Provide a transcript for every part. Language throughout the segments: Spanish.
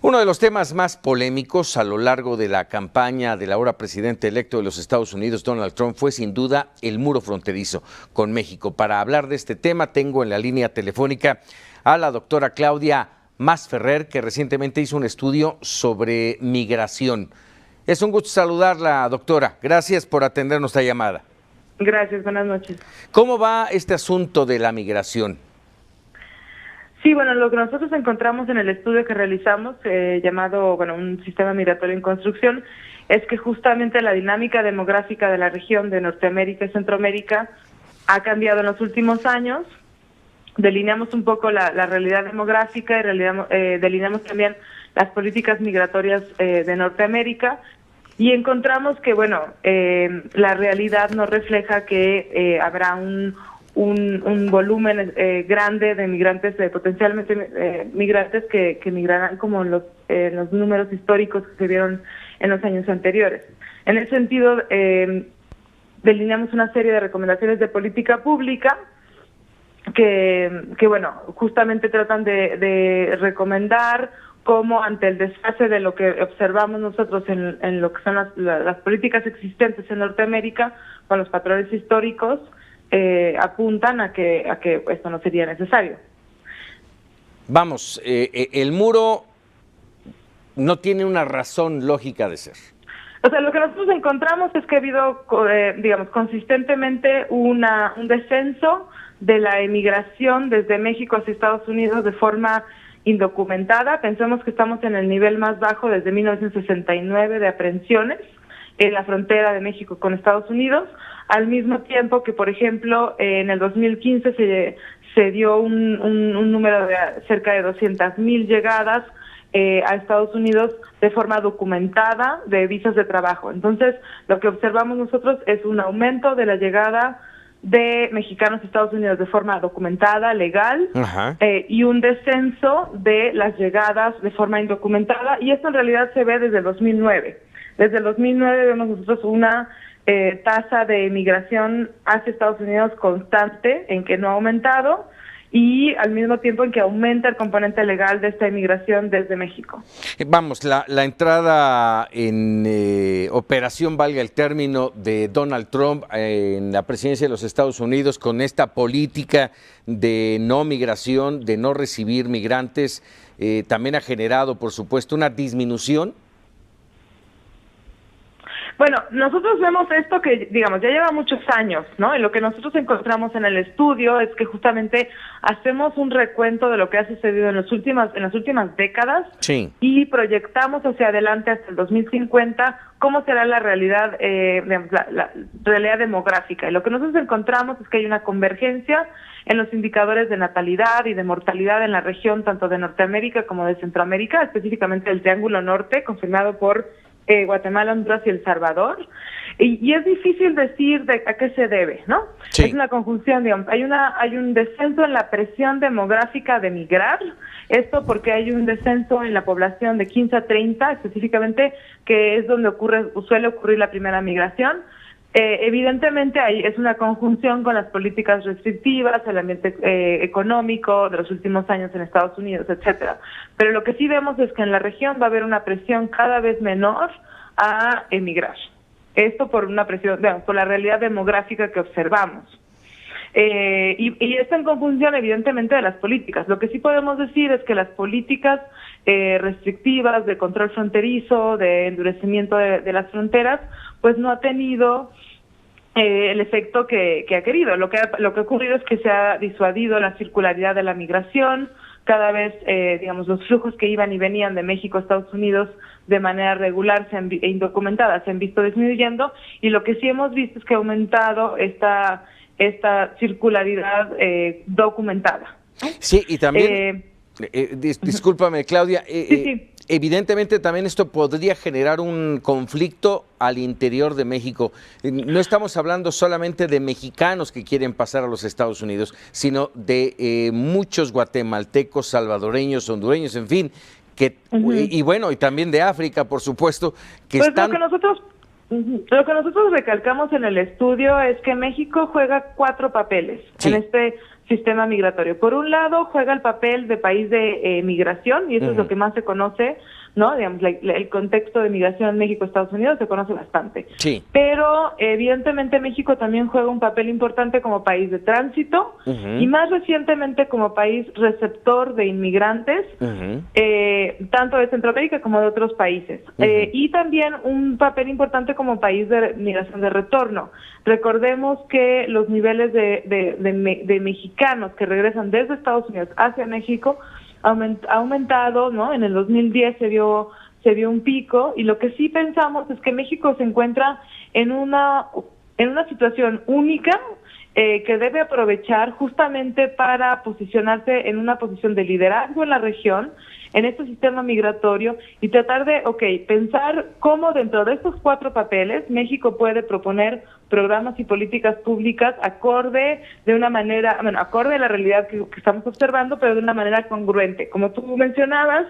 Uno de los temas más polémicos a lo largo de la campaña del ahora presidente electo de los Estados Unidos, Donald Trump, fue sin duda el muro fronterizo con México. Para hablar de este tema, tengo en la línea telefónica a la doctora Claudia Masferrer, que recientemente hizo un estudio sobre migración. Es un gusto saludarla, doctora. Gracias por atender nuestra llamada. Gracias, buenas noches. ¿Cómo va este asunto de la migración? Sí, bueno, lo que nosotros encontramos en el estudio que realizamos, llamado, un sistema migratorio en construcción, es que justamente la dinámica demográfica de la región de Norteamérica y Centroamérica ha cambiado en los últimos años. Delineamos un poco la realidad demográfica y delineamos también las políticas migratorias de Norteamérica y encontramos que, la realidad nos refleja que habrá un volumen grande de migrantes, potencialmente migrantes que migrarán como en los números históricos que se vieron en los años anteriores. En ese sentido, delineamos una serie de recomendaciones de política pública que justamente tratan de recomendar cómo ante el desfase de lo que observamos nosotros en lo que son las políticas existentes en Norteamérica con los patrones históricos, apuntan a que esto no sería necesario. Vamos, el muro no tiene una razón lógica de ser. O sea, lo que nosotros encontramos es que ha habido, consistentemente un descenso de la emigración desde México hacia Estados Unidos de forma indocumentada. Pensemos que estamos en el nivel más bajo desde 1969 de aprehensiones en la frontera de México con Estados Unidos, al mismo tiempo que, por ejemplo, en el 2015 se dio un número de cerca de 200,000 llegadas a Estados Unidos de forma documentada de visas de trabajo. Entonces, lo que observamos nosotros es un aumento de la llegada de mexicanos a Estados Unidos de forma documentada, legal, y un descenso de las llegadas de forma indocumentada, y esto en realidad se ve desde el 2009. Desde el 2009 vemos nosotros una tasa de migración hacia Estados Unidos constante, en que no ha aumentado, y al mismo tiempo en que aumenta el componente legal de esta inmigración desde México. Vamos, la entrada en operación, valga el término, de Donald Trump en la presidencia de los Estados Unidos con esta política de no migración, de no recibir migrantes, también ha generado, por supuesto, una disminución. Bueno, nosotros vemos esto que, ya lleva muchos años, ¿no? Y lo que nosotros encontramos en el estudio es que justamente hacemos un recuento de lo que ha sucedido en las últimas décadas, sí, y proyectamos hacia adelante hasta el 2050 cómo será la realidad, la realidad demográfica. Y lo que nosotros encontramos es que hay una convergencia en los indicadores de natalidad y de mortalidad en la región, tanto de Norteamérica como de Centroamérica, específicamente el Triángulo Norte, confirmado por Guatemala, Honduras y El Salvador, y es difícil decir a qué se debe, ¿no? Sí. Es una conjunción, hay un descenso en la presión demográfica de migrar, esto porque hay un descenso en la población de 15 a 30, específicamente, que es donde suele ocurrir la primera migración. Evidentemente es una conjunción con las políticas restrictivas, el ambiente económico de los últimos años en Estados Unidos, etcétera. Pero lo que sí vemos es que en la región va a haber una presión cada vez menor a emigrar. Esto por una presión, por la realidad demográfica que observamos. Y esto en conjunción, evidentemente, de las políticas. Lo que sí podemos decir es que las políticas restrictivas de control fronterizo, de endurecimiento de las fronteras, pues no ha tenido el efecto que ha querido. Lo que ha ocurrido es que se ha disuadido la circularidad de la migración. Cada vez, los flujos que iban y venían de México a Estados Unidos de manera regular e indocumentada se han visto disminuyendo, y lo que sí hemos visto es que ha aumentado esta circularidad documentada. Sí, y también, discúlpame, Claudia, sí. Evidentemente también esto podría generar un conflicto al interior de México. No estamos hablando solamente de mexicanos que quieren pasar a los Estados Unidos, sino de muchos guatemaltecos, salvadoreños, hondureños, en fin, y también de África, por supuesto, que pues están... Lo que nosotros Lo que nosotros recalcamos en el estudio es que México juega 4 papeles en este sistema migratorio. Por un lado, juega el papel de país de migración, y eso es lo que más se conoce, ¿no? Digamos, el contexto de migración en México-Estados Unidos se conoce bastante. Sí. Pero, evidentemente, México también juega un papel importante como país de tránsito y más recientemente como país receptor de inmigrantes, tanto de Centroamérica como de otros países. Y también un papel importante como país de migración de retorno. Recordemos que los niveles de mexicanos que regresan desde Estados Unidos hacia México ha aumentado, ¿no? En el 2010 se vio un pico, y lo que sí pensamos es que México se encuentra en una situación única que debe aprovechar justamente para posicionarse en una posición de liderazgo en la región, en este sistema migratorio, y tratar de, pensar cómo dentro de estos 4 papeles México puede proponer programas y políticas públicas acorde de una manera, acorde a la realidad que estamos observando, pero de una manera congruente. Como tú mencionabas,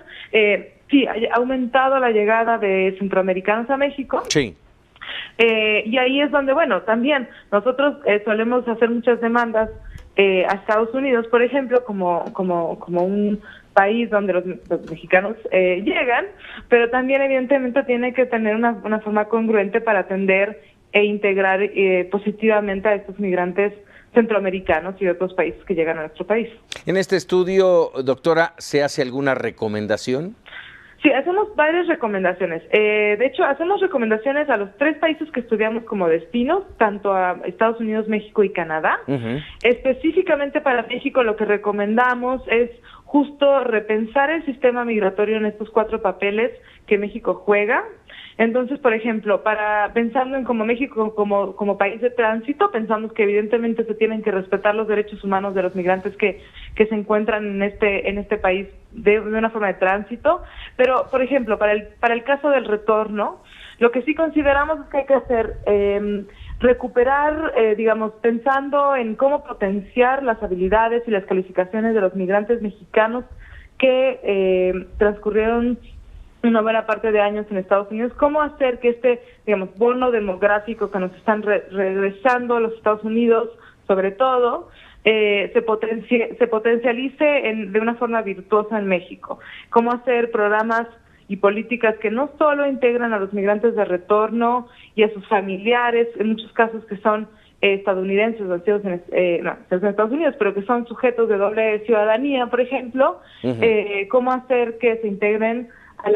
sí, ha aumentado la llegada de centroamericanos a México. Sí. Y ahí es donde, también nosotros solemos hacer muchas demandas a Estados Unidos, por ejemplo, como un país donde los mexicanos llegan, pero también evidentemente tiene que tener una forma congruente para atender e integrar positivamente a estos migrantes centroamericanos y de otros países que llegan a nuestro país. En este estudio, doctora, ¿se hace alguna recomendación? Sí, hacemos varias recomendaciones. De hecho, hacemos recomendaciones a los 3 países que estudiamos como destinos, tanto a Estados Unidos, México y Canadá. Específicamente para México, lo que recomendamos es justo repensar el sistema migratorio en estos 4 papeles que México juega. Entonces, por ejemplo, pensando en como México como país de tránsito, pensamos que evidentemente se tienen que respetar los derechos humanos de los migrantes que se encuentran en este país de una forma de tránsito. Pero, por ejemplo, para el caso del retorno, lo que sí consideramos es que hay que hacer recuperar, pensando en cómo potenciar las habilidades y las calificaciones de los migrantes mexicanos que transcurrieron una buena parte de años en Estados Unidos, cómo hacer que este, bono demográfico que nos están regresando a los Estados Unidos, sobre todo, se potencialice de una forma virtuosa en México. Cómo hacer programas y políticas que no solo integran a los migrantes de retorno y a sus familiares, en muchos casos que son estadounidenses, nacidos en Estados Unidos, pero que son sujetos de doble ciudadanía, por ejemplo, cómo hacer que se integren a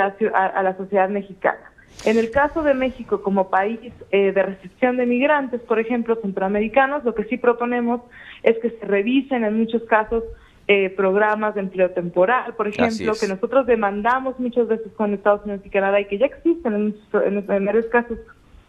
la sociedad mexicana. En el caso de México como país de recepción de migrantes, por ejemplo, centroamericanos, lo que sí proponemos es que se revisen en muchos casos programas de empleo temporal, por ejemplo, que nosotros demandamos muchas veces con Estados Unidos y Canadá y que ya existen en varios casos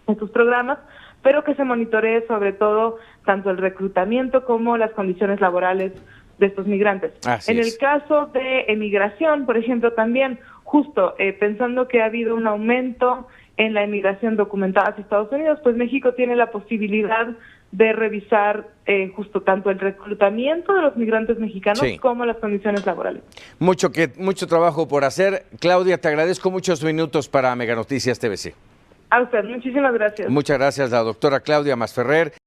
estos programas, pero que se monitoree sobre todo tanto el reclutamiento como las condiciones laborales de estos migrantes. En el caso de emigración, por ejemplo, también justo pensando que ha habido un aumento en la emigración documentada hacia Estados Unidos, pues México tiene la posibilidad de revisar justo tanto el reclutamiento de los migrantes mexicanos como las condiciones laborales. Mucho trabajo por hacer. Claudia, te agradezco muchos minutos para Mega Noticias TVC. A usted, muchísimas gracias. Muchas gracias, la doctora Claudia Masferrer.